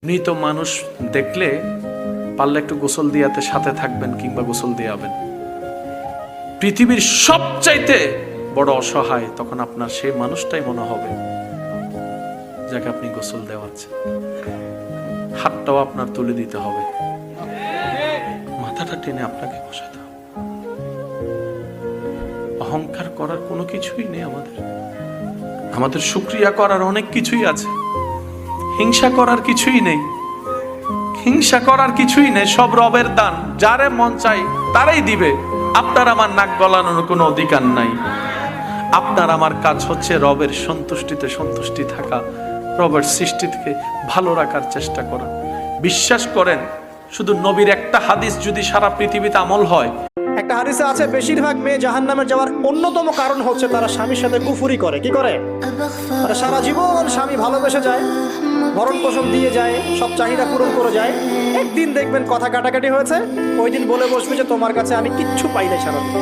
মৃত মানুষ দেখলে পারলে একটু গোসল দিয়াতে সাথে থাকবেন কিংবা গোসল দিয়াবেন। পৃথিবীর সবচাইতে বড় অসহায় তখন আপনার সেই মানুষটাই মনে হবে যাকে আপনি গোসল দেওয়াচ্ছেন। হাতটাও আপনার তুলে দিতে হবে, মাথাটা টেনে আপনাকে বসাতে হবে। অহংকার করার কোনো কিছুই নেই আমাদের শুকরিয়া করার অনেক কিছুই আছে। হিংসা করার কিছুই নেই, হিংসা করার কিছুই নেই। সব রবের দান, যারে মন চাই তারাই দিবে। আপনার আমার নাক গলানোর কোনো অধিকার নাই। আপনার আমার কাজ হচ্ছে রবের সন্তুষ্টিতে সন্তুষ্টি থাকা, রবের সৃষ্টিকে ভালো রাখার চেষ্টা করা। বিশ্বাস করেন, শুধু নবীর একটা হাদিস যদি সারা পৃথিবীতে আমল হয়। একটা হাদিসে আছে বেশিরভাগ মেয়ে জাহান্নামে যাওয়ার অন্যতম কারণ হচ্ছে তারা স্বামীর সাথে কুফরি করে। কি করে? তারা সারা জীবন স্বামী ভালোবেসে যায়, ভরণ পোষণ দিয়ে যায়, সব চাহিদা পূরণ করে যায়। একদিন দেখবেন কথা কাটাকাটি হয়েছে, ওই দিন বলে বসবে যে তোমার কাছে আমি কিচ্ছু পাই না সারাদিন।